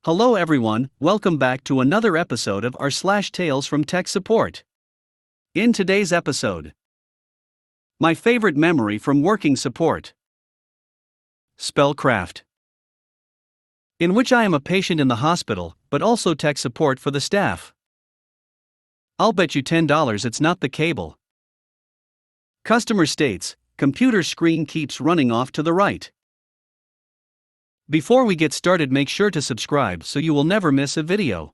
Hello everyone, welcome back to another episode of r/slash Tales from Tech Support. In today's episode, my favorite memory from working support. Spellcraft. In which I am a patient in the hospital, but also tech support for the staff. I'll bet you $10 it's not the cable. Customer states, computer screen keeps running off to the right. Before we get started, make sure to subscribe so you will never miss a video.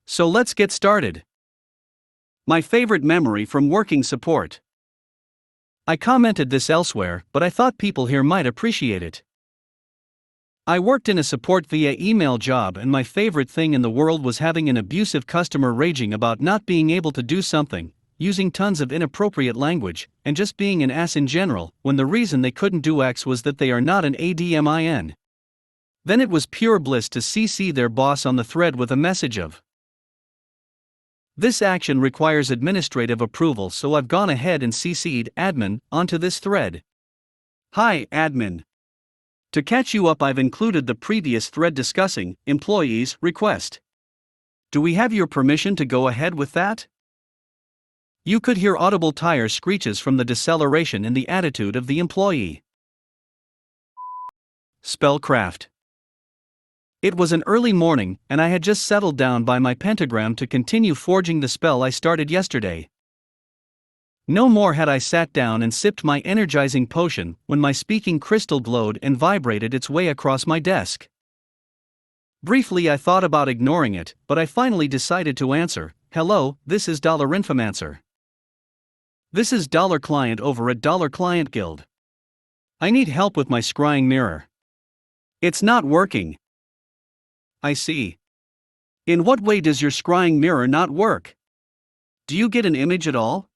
So let's get started. My favorite memory from working support. I commented this elsewhere, but I thought people here might appreciate it. I worked in a support via email job, and my favorite thing in the world was having an abusive customer raging about not being able to do something, using tons of inappropriate language, and just being an ass in general, when the reason they couldn't do X was that they are not an admin. Then it was pure bliss to CC their boss on the thread with a message of, "This action requires administrative approval," so I've gone ahead and CC'd admin onto this thread. "Hi, admin. To catch you up, I've included the previous thread discussing employee's request. Do we have your permission to go ahead with that?" You could hear audible tire screeches from the deceleration in the attitude of the employee. Spellcraft. It was an early morning, and I had just settled down by my pentagram to continue forging the spell I started yesterday. No more had I sat down and sipped my energizing potion when my speaking crystal glowed and vibrated its way across my desk. Briefly I thought about ignoring it, but I finally decided to answer, "Hello, this is $Infomancer. This is $Client over at $Client Guild. I need help with my scrying mirror. It's not working." "I see. In what way does your scrying mirror not work? Do you get an image at all?"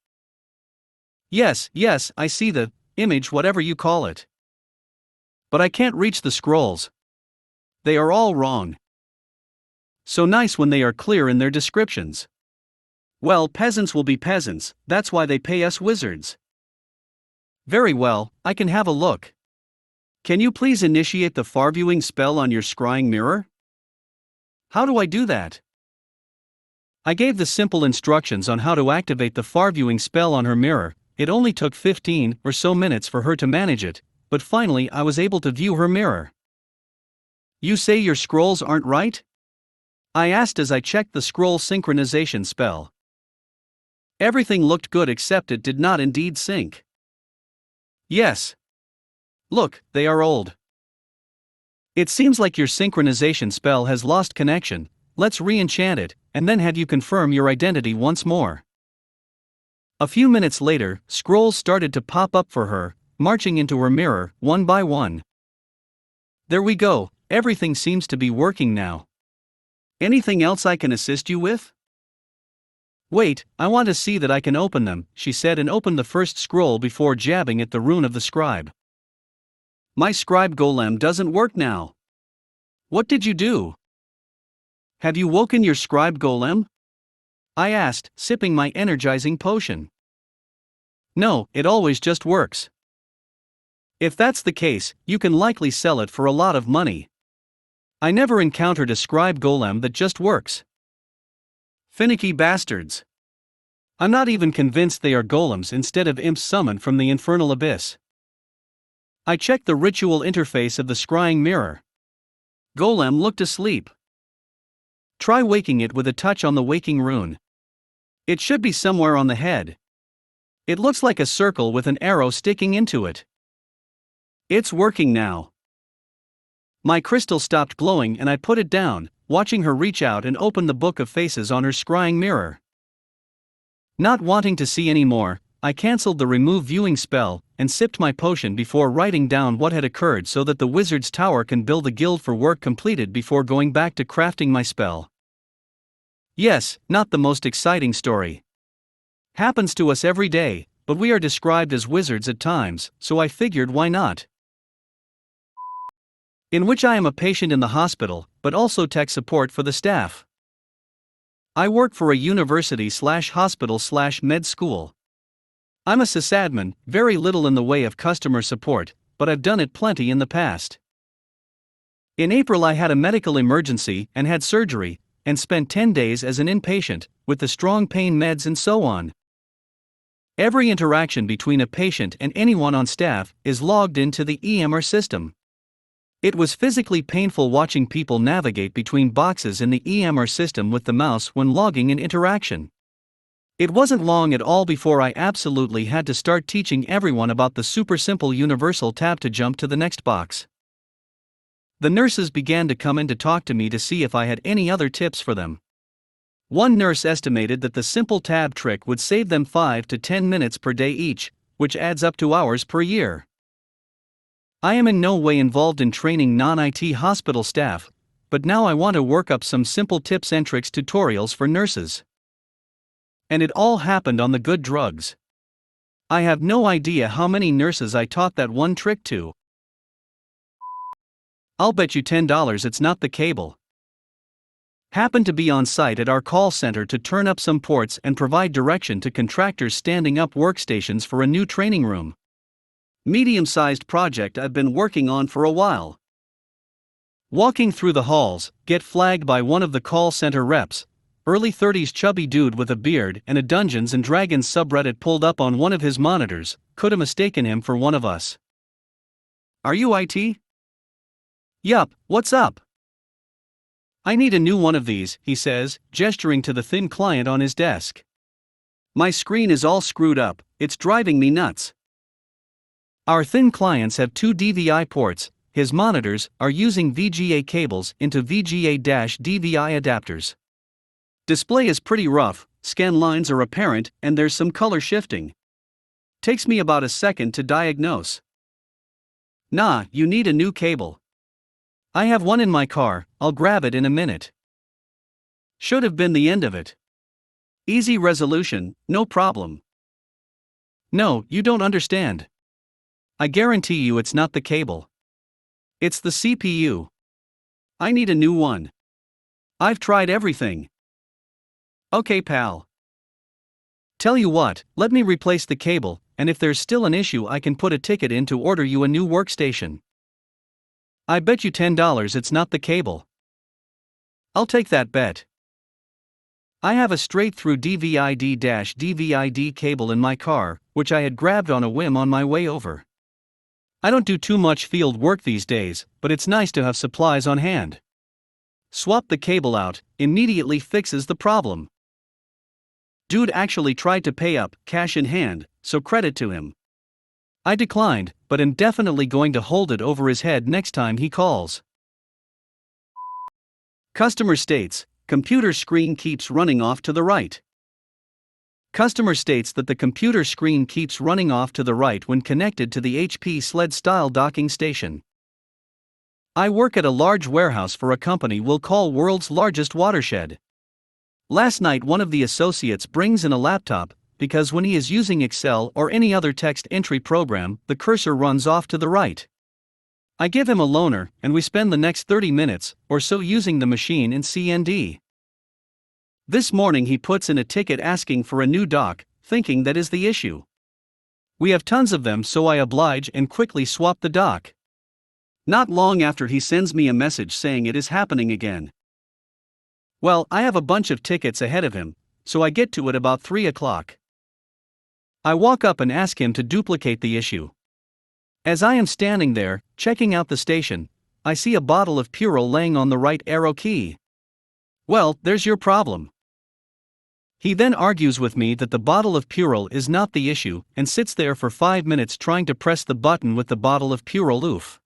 Yes, I see the image, whatever you call it. But I can't reach the scrolls. They are all wrong. So nice when they are clear in their descriptions. Well, peasants will be peasants, that's why they pay us wizards." "Very well, I can have a look. Can you please initiate the far viewing spell on your scrying mirror?" "How do I do that?" I gave the simple instructions on how to activate the far viewing spell on her mirror. It only took 15 or so minutes for her to manage it, but finally I was able to view her mirror. "You say your scrolls aren't right?" I asked as I checked the scroll synchronization spell. Everything looked good except it did not indeed sync. "Yes. Look, they are old. It seems like your synchronization spell has lost connection. Let's re-enchant it, and then have you confirm your identity once more." A few minutes later, scrolls started to pop up for her, marching into her mirror, one by one. "There we go, everything seems to be working now. Anything else I can assist you with?" "Wait, I want to see that I can open them," she said, and opened the first scroll before jabbing at the rune of the scribe. "My scribe golem doesn't work now. What did you do? Have you woken your scribe golem?" I asked, sipping my energizing potion. "No, it always just works." "If that's the case, you can likely sell it for a lot of money. I never encountered a scribe golem that just works. Finicky bastards. I'm not even convinced they are golems instead of imps summoned from the infernal abyss." I checked the ritual interface of the scrying mirror. Golem looked asleep. Try waking it with a touch on the waking rune. It should be somewhere on the head. It looks like a circle with an arrow sticking into it. It's working now. My crystal stopped glowing and I put it down, watching her reach out and open the book of faces on her scrying mirror. Not wanting to see any more, I cancelled the remove viewing spell and sipped my potion before writing down what had occurred so that the wizard's tower can bill the guild for work completed before going back to crafting my spell. Yes, not the most exciting story. Happens to us every day, but we are described as wizards at times, so I figured why not. In which I am a patient in the hospital, but also tech support for the staff. I work for a university/hospital/med school. I'm a sysadmin, very little in the way of customer support, but I've done it plenty in the past. In April, I had a medical emergency and had surgery, and spent 10 days as an inpatient, with the strong pain meds and so on. Every interaction between a patient and anyone on staff is logged into the EMR system. It was physically painful watching people navigate between boxes in the EMR system with the mouse when logging an interaction. It wasn't long at all before I absolutely had to start teaching everyone about the super simple universal tab to jump to the next box. The nurses began to come in to talk to me to see if I had any other tips for them. One nurse estimated that the simple tab trick would save them 5 to 10 minutes per day each, which adds up to hours per year. I am in no way involved in training non-IT hospital staff, but now I want to work up some simple tips and tricks tutorials for nurses. And it all happened on the good drugs. I have no idea how many nurses I taught that one trick to. I'll bet you $10 it's not the cable. Happened to be on site at our call center to turn up some ports and provide direction to contractors standing up workstations for a new training room. Medium-sized project I've been working on for a while. Walking through the halls, get flagged by one of the call center reps, early 30s chubby dude with a beard and a Dungeons and Dragons subreddit pulled up on one of his monitors, could have mistaken him for one of us. Are you IT? Yup, what's up? I need a new one of these, he says, gesturing to the thin client on his desk. My screen is all screwed up, it's driving me nuts. Our thin clients have 2 DVI ports, his monitors are using VGA cables into VGA-DVI adapters. Display is pretty rough, scan lines are apparent, and there's some color shifting. Takes me about a second to diagnose. Nah, you need a new cable. I have one in my car, I'll grab it in a minute. Should have been the end of it. Easy resolution, no problem. No, you don't understand. I guarantee you it's not the cable. It's the CPU. I need a new one. I've tried everything. Okay, pal. Tell you what, let me replace the cable, and if there's still an issue I can put a ticket in to order you a new workstation. I bet you $10 it's not the cable. I'll take that bet. I have a straight-through DVI-D-DVI-D cable in my car, which I had grabbed on a whim on my way over. I don't do too much field work these days, but it's nice to have supplies on hand. Swap the cable out, immediately fixes the problem. Dude actually tried to pay up, cash in hand, so credit to him. I declined, but am definitely going to hold it over his head next time he calls. Customer states, computer screen keeps running off to the right. Customer states that the computer screen keeps running off to the right when connected to the HP sled-style docking station. I work at a large warehouse for a company we'll call world's largest watershed. Last night one of the associates brings in a laptop, because when he is using Excel or any other text entry program, the cursor runs off to the right. I give him a loaner, and we spend the next 30 minutes or so using the machine in CND. This morning he puts in a ticket asking for a new dock, thinking that is the issue. We have tons of them, so I oblige and quickly swap the dock. Not long after he sends me a message saying it is happening again. Well, I have a bunch of tickets ahead of him, so I get to it about 3 o'clock. I walk up and ask him to duplicate the issue. As I am standing there, checking out the station, I see a bottle of Purell laying on the right arrow key. Well, there's your problem. He then argues with me that the bottle of Purell is not the issue and sits there for 5 minutes trying to press the button with the bottle of Purell. Oof.